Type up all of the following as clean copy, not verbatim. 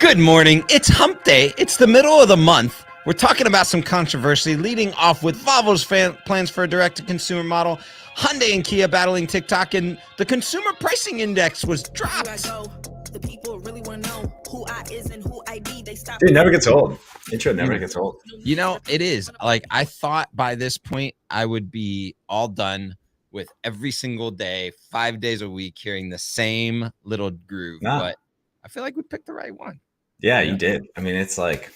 Good morning. It's hump day. It's the middle of the month. We're talking about some controversy, leading off with Volvo's plans for a direct-to-consumer model, Hyundai and Kia battling TikTok, and the consumer pricing index was dropped. The people really want to know who I is and who I be. They stop. It never gets old. Intro never gets old. You know, it is. Like, I thought by this point I would be all done with every single day, 5 days a week, hearing the same little groove. But I feel like we picked the right one. Yeah, you did. I mean, it's like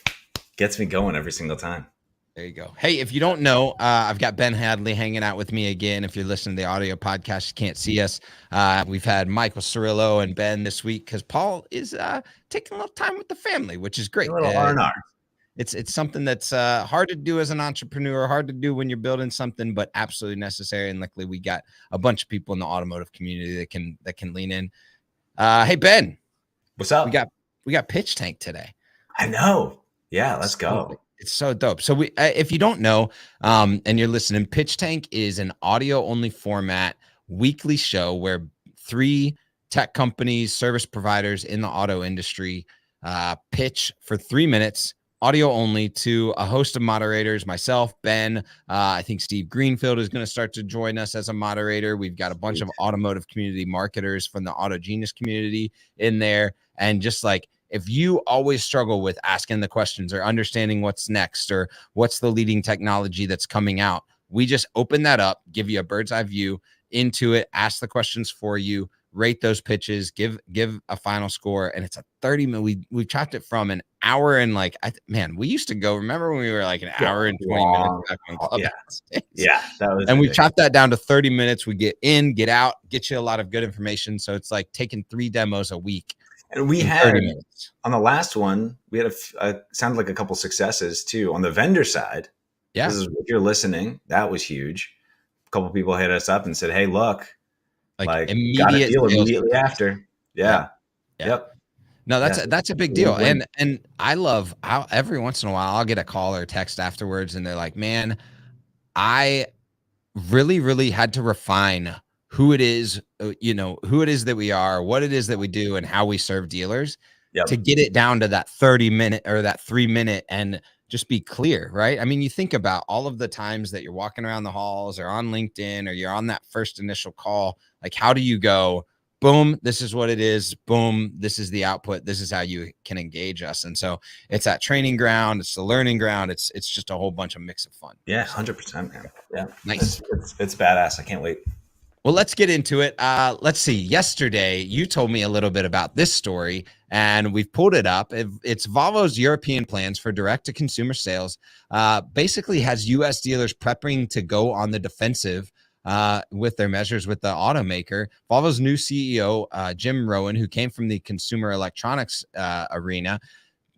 gets me going every single time. There you go. Hey, if you don't know, I've got Ben Hadley hanging out with me again. If you're listening to the audio podcast, you can't see us. We've had Michael Cirillo and Ben this week because Paul is taking a little time with the family, which is great. A little R&R. It's something that's hard to do as an entrepreneur, hard to do when you're building something, but absolutely necessary. And luckily, we got a bunch of people in the automotive community that can lean in. Hey, Ben, what's up? We got Pitch Tank today. I know. Yeah, let's go. It's so dope. So we, if you don't know, and you're listening, Pitch Tank is an audio only format weekly show where 3 tech companies, service providers in the auto industry pitch for 3 minutes, audio only, to a host of moderators, myself, Ben. I think Steve Greenfield is going to start to join us as a moderator. We've got a bunch of automotive community marketers from the Auto Genius community in there. And just like, if you always struggle with asking the questions or understanding what's next or what's the leading technology that's coming out, we just open that up, give you a bird's eye view into it, ask the questions for you, rate those pitches, give a final score. And it's a 30-minute, we chopped it from an hour and like, we used to go, remember when we were like an hour and 20 minutes back on Clubhouse? Yeah, that was. And we chopped that down to 30 minutes. We get in, get out, get you a lot of good information. So it's like taking 3 demos a week. And we had on the last one, we had sounded like a couple successes too on the vendor side. Yeah, this is, if you're listening, that was huge. A couple people hit us up and said, "Hey, look, like got a deal immediately after." Yeah. Yep. No, that's a big deal. And I love how every once in a while I'll get a call or text afterwards, and they're like, "Man, I really, really had to refine who it is, who it is that we are, what it is that we do, and how we serve dealers to get it down to that 30-minute or that 3-minute and just be clear, right? I mean, you think about all of the times that you're walking around the halls or on LinkedIn or you're on that first initial call, like how do you go, boom, this is what it is, boom, this is the output, this is how you can engage us. And so it's that training ground, it's the learning ground, it's just a whole bunch of mix of fun. Yeah, 100%, man. Yeah, nice. It's badass. I can't wait. Well, let's get into it. Let's see. Yesterday, you told me a little bit about this story, and we've pulled it up. It's Volvo's European plans for direct-to-consumer sales. Basically has U.S. dealers prepping to go on the defensive with their measures with the automaker. Volvo's new CEO, Jim Rowan, who came from the consumer electronics arena,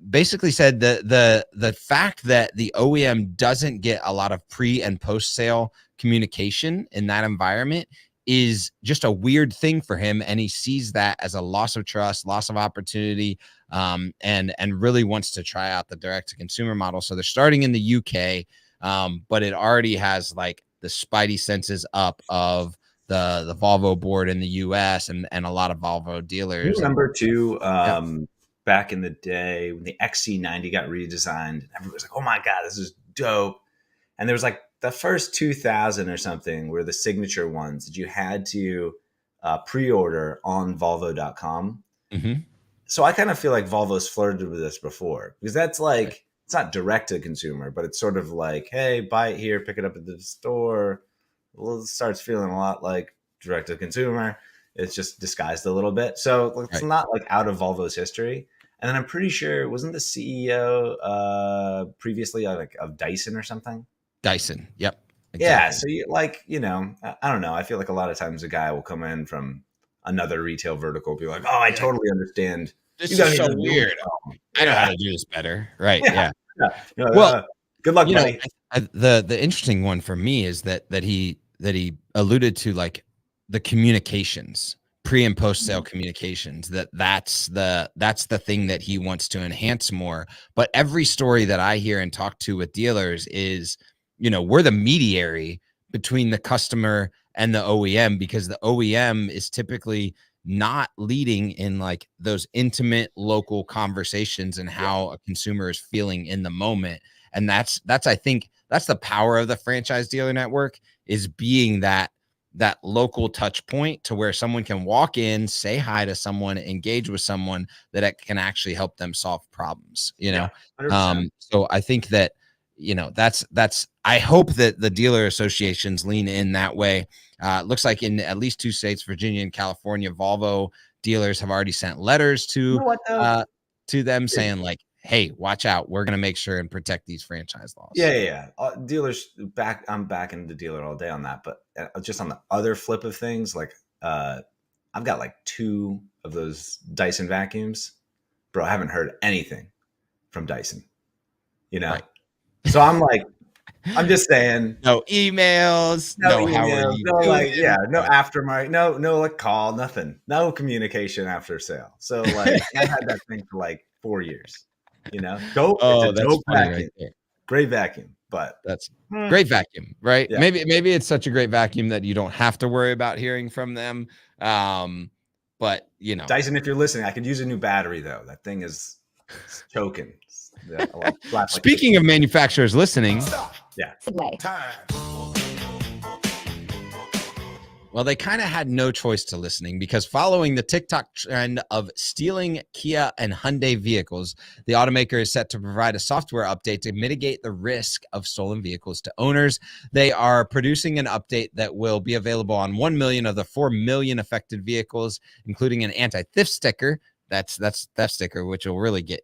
basically said that the fact that the OEM doesn't get a lot of pre- and post-sale communication in that environment is just a weird thing for him, and he sees that as a loss of trust, loss of opportunity, and really wants to try out the direct-to-consumer model. So they're starting in the UK, but it already has like the spidey senses up of the Volvo board in the US and a lot of Volvo dealers. You remember too, back in the day when the XC90 got redesigned, everybody was like, "Oh my god, this is dope!" And there was like the first 2,000 or something were the signature ones that you had to pre-order on Volvo.com. Mm-hmm. So I kind of feel like Volvo's flirted with this before, because that's like, it's not direct to consumer, but it's sort of like, hey, buy it here, pick it up at the store. Well, it starts feeling a lot like direct to consumer. It's just disguised a little bit. So it's not like out of Volvo's history. And then I'm pretty sure, wasn't the CEO previously of Dyson or something? Dyson. Yep. Exactly. Yeah. So I don't know. I feel like a lot of times a guy will come in from another retail vertical, be like, "Oh, I totally understand. This is so weird. I know how to do this better." Right. Yeah. Well, good luck, buddy. The interesting one for me is that he alluded to like the communications, pre and post sale communications, that's the thing that he wants to enhance more. But every story that I hear and talk to with dealers is, we're the mediary between the customer and the OEM, because the OEM is typically not leading in like those intimate local conversations and how a consumer is feeling in the moment. And that's I think that's the power of the franchise dealer network, is being that local touch point to where someone can walk in, say hi to someone, engage with someone that it can actually help them solve problems, you know? 100%. So I think that, that's, I hope that the dealer associations lean in that way. Looks like in at least 2 states, Virginia and California, Volvo dealers have already sent letters You know what though? to them saying like, hey, watch out. We're going to make sure and protect these franchise laws. Yeah. Dealers back. I'm backing the dealer all day on that. But just on the other flip of things, like I've got like 2 of those Dyson vacuums, bro. I haven't heard anything from Dyson. Right. So I'm like, I'm just saying, no emails, no how are you no doing? no aftermarket, no like call, nothing, no communication after sale. So like I've had that thing for like 4 years. Dope. It's a that's dope funny vacuum. right there. Great vacuum, but That's great vacuum, right? Yeah. Maybe it's such a great vacuum that you don't have to worry about hearing from them. But Dyson, if you're listening, I could use a new battery though. That thing is choking. Speaking of manufacturers listening, well, they kind of had no choice to listening, because following the TikTok trend of stealing Kia and Hyundai vehicles, the automaker is set to provide a software update to mitigate the risk of stolen vehicles to owners. They are producing an update that will be available on 1 million of the 4 million affected vehicles, including an anti-theft sticker. That's theft sticker, which will really get,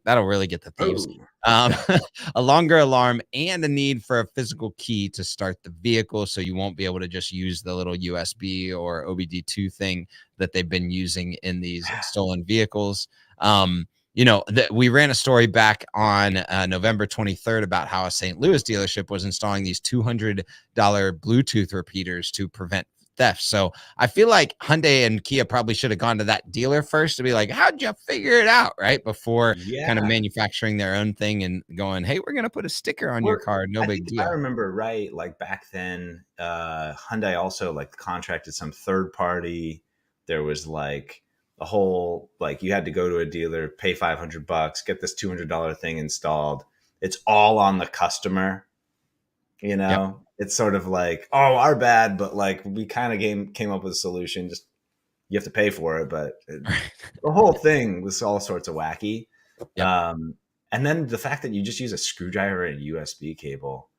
that'll really get the thieves. A longer alarm and a need for a physical key to start the vehicle. So you won't be able to just use the little USB or OBD2 thing that they've been using in these stolen vehicles. We ran a story back on November 23rd about how a St. Louis dealership was installing these $200 Bluetooth repeaters to prevent theft. So I feel like Hyundai and Kia probably should have gone to that dealer first to be like, how'd you figure it out? Right. Before kind of manufacturing their own thing and going, hey, we're going to put a sticker on your car. No big deal. I remember right. Like back then, Hyundai also like contracted some third party. There was like a whole, like you had to go to a dealer, pay $500, get this $200 thing installed. It's all on the customer. Yep. It's sort of like, oh, our bad, but like we kind of came up with a solution. Just you have to pay for it, but the whole thing was all sorts of wacky. Yep. And then the fact that you just use a screwdriver and a USB cable,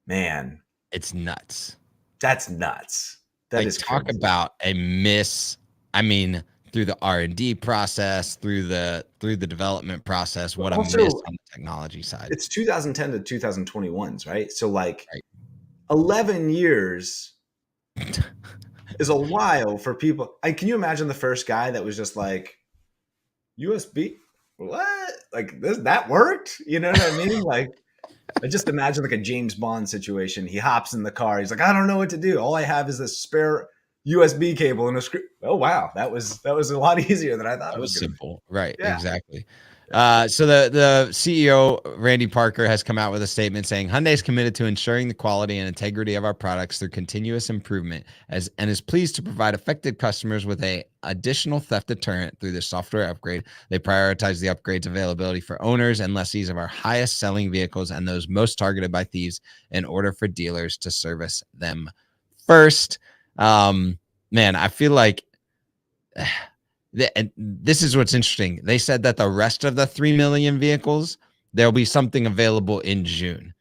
man, it's nuts. That's nuts. That is talk crazy. About a miss. I mean, through the R&D process, through the development process, what also, a miss on the technology side. It's 2010 to 2021s, right? So like 11 years is a while for people. Can you imagine the first guy that was just like, USB? What? Like that worked? You know what I mean? Like I just imagine like a James Bond situation. He hops in the car. He's like, I don't know what to do. All I have is this spare USB cable and a screw. Oh wow, that was a lot easier than I thought. It was simple, right? Yeah. Exactly. So the CEO Randy Parker has come out with a statement saying Hyundai is committed to ensuring the quality and integrity of our products through continuous improvement, and is pleased to provide affected customers with a additional theft deterrent through the software upgrade. They prioritize the upgrade's availability for owners and lessees of our highest selling vehicles and those most targeted by thieves in order for dealers to service them first. Man, I feel like and this is what's interesting. They said that the rest of the 3 million vehicles, there'll be something available in June.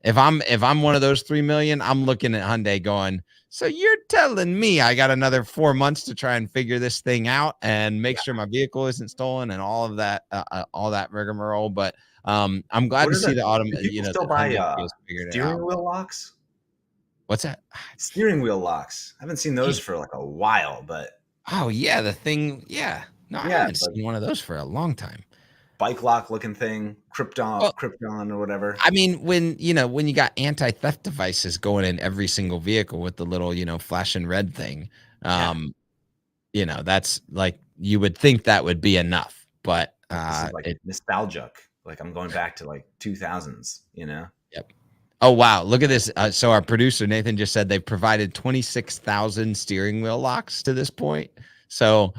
If I'm one of those 3 million, I'm looking at Hyundai going, so you're telling me I got another 4 months to try and figure this thing out and make sure my vehicle isn't stolen and all of that, rigmarole. But I'm glad to see the still buy steering wheel locks. What's that? Steering wheel locks. I haven't seen those for like a while, but. Oh yeah, the thing. Yeah, no, I haven't seen one of those for a long time. Bike lock looking thing, Krypton or whatever. I mean, when you got anti-theft devices going in every single vehicle with the little flashing red thing, that's like you would think that would be enough, but this is like nostalgic. Like I'm going back to like 2000s. Yep. Oh wow, look at this. So our producer Nathan just said they've provided 26,000 steering wheel locks to this point. So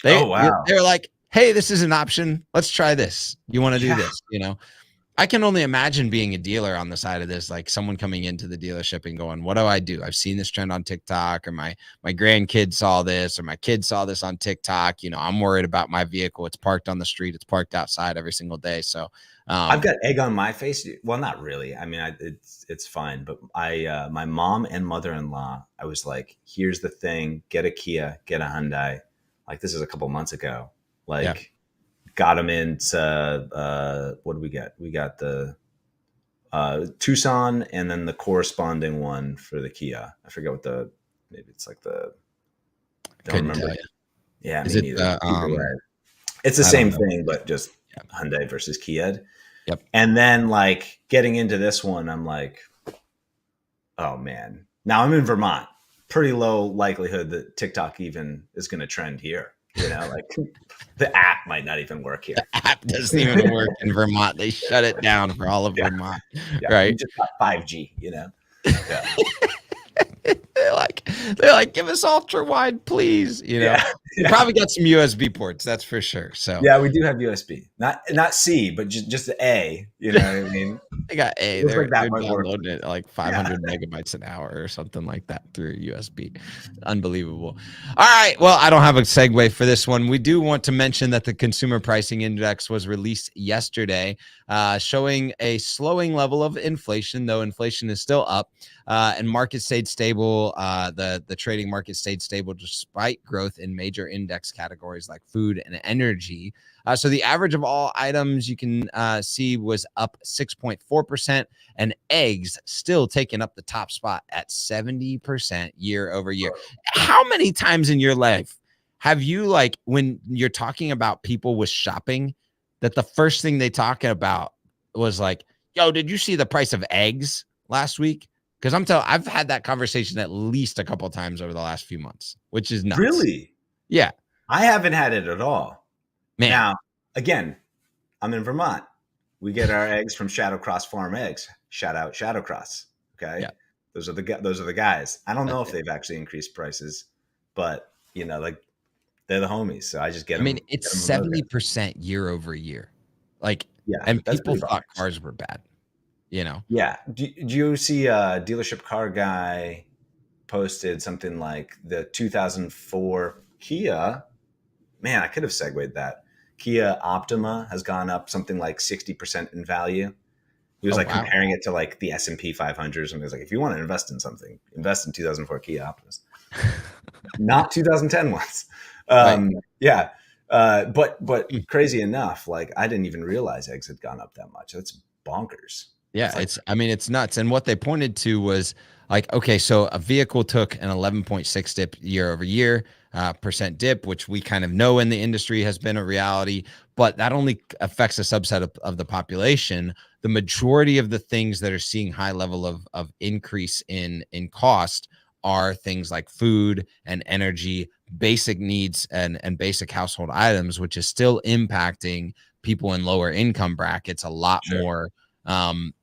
Oh wow. they're like, hey, this is an option. Let's try this. You want to do Yeah. this? I can only imagine being a dealer on the side of this, like someone coming into the dealership and going, what do I do? I've seen this trend on TikTok, or my grandkid saw this, or my kid saw this on TikTok. I'm worried about my vehicle. It's parked on the street. It's parked outside every single day. So I've got egg on my face. Well, not really. I mean, it's fine. But my mom and mother-in-law, I was like, here's the thing: get a Kia, get a Hyundai. Like, this is a couple months ago. Like, Yeah. got them into what do we get? We got the Tucson, and then the corresponding one for the Kia. I forget what maybe it's like the. Don't couldn't remember. tell you. Yeah, Is me it neither. Either way. It's the I same don't know. thing, but just Hyundai versus Kia. Yep. And then like getting into this one, I'm like, oh man. Now I'm in Vermont. Pretty low likelihood that TikTok even is going to trend here. Like the app might not even work here. The app doesn't even work in Vermont. They shut it down for all of Vermont. Yeah, right? You just got 5G, Yeah. They're like, give us ultra wide, please. Yeah. You probably got some USB ports, that's for sure. So yeah, we do have USB, not C, but just the A. You know what I mean? they got A. Looks They're, like that they're might work. downloading it at like 500 megabytes an hour or something like that through USB. Unbelievable. All right. Well, I don't have a segue for this one. We do want to mention that the Consumer Pricing Index was released yesterday, showing a slowing level of inflation, though inflation is still up, and market stayed stable. The trading market stayed stable despite growth in major index categories like food and energy. So the average of all items you can see was up 6.4%, and eggs still taking up the top spot at 70% year over year. How many times in your life have you, like, when you're talking about people with shopping, that the first thing they talk about was like, yo, did you see the price of eggs last week? Because I've had that conversation at least a couple of times over the last few months, which is nuts. Really? Yeah. I haven't had it at all. Man. Now, again, I'm in Vermont. We get our eggs from Shadowcross Farm Eggs. Shout out Shadowcross. Okay. Yeah. Those are the guys. I don't know That's if they've actually increased prices, but like they're the homies. So I just get them. I mean, it's 70% year over year. Like, yeah, and people thought cars were bad, Yeah. Do you see a dealership car guy posted something like the 2004 Kia? Man, I could have segued that. Kia Optima has gone up something like 60% in value. He was comparing it to like the S&P 500, and he was like, if you want to invest in something, invest in 2004 Kia Optimas, not 2010 ones. Right. Yeah. But crazy enough, like I didn't even realize eggs had gone up that much. That's bonkers. Yeah, it's nuts. And what they pointed to was like, okay, so a vehicle took an 11.6 dip year over year, percent dip, which we kind of know in the industry has been a reality, but that only affects a subset of the population. The majority of the things that are seeing high level of increase in cost are things like food and energy, basic needs and basic household items, which is still impacting people in lower income brackets a lot more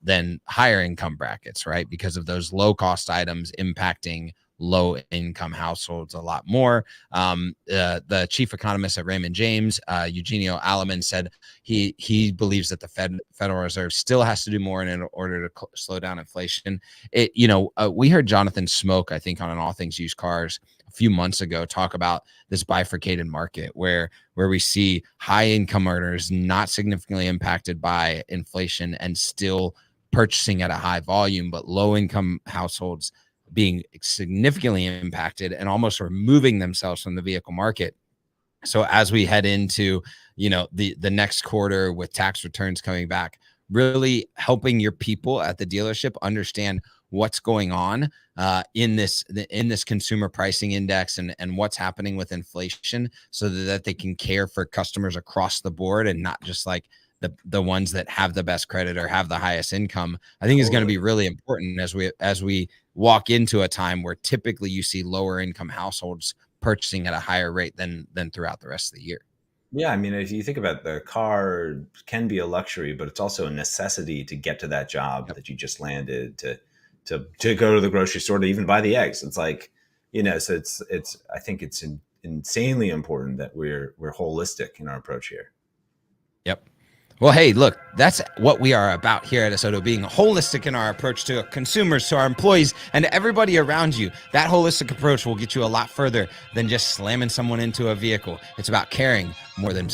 than higher income brackets, right? Because of those low cost items impacting low income households a lot more. The chief economist at Raymond James, Eugenio Alaman, said he believes that the Federal Reserve still has to do more in order to slow down inflation. We heard Jonathan Smoke, I think, on an All Things Used Cars a few months ago talk about this bifurcated market where we see high income earners not significantly impacted by inflation and still purchasing at a high volume, but low income households being significantly impacted and almost removing themselves from the vehicle market. So as we head into, the next quarter with tax returns coming back, really helping your people at the dealership understand what's going on in this consumer pricing index and what's happening with inflation, so that they can care for customers across the board and not just like the ones that have the best credit or have the highest income. I think is going to be really important as we walk into a time where typically you see lower income households purchasing at a higher rate than throughout the rest of the year. Yeah, I mean, if you think about the car can be a luxury, but it's also a necessity to get to that job that you just landed, to go to the grocery store, to even buy the eggs. It's like, so it's I think it's insanely important that we're holistic in our approach here. Yep. Well, hey, look, that's what we are about here at Asoto, being holistic in our approach to consumers, to our employees, and to everybody around you. That holistic approach will get you a lot further than just slamming someone into a vehicle. It's about caring more than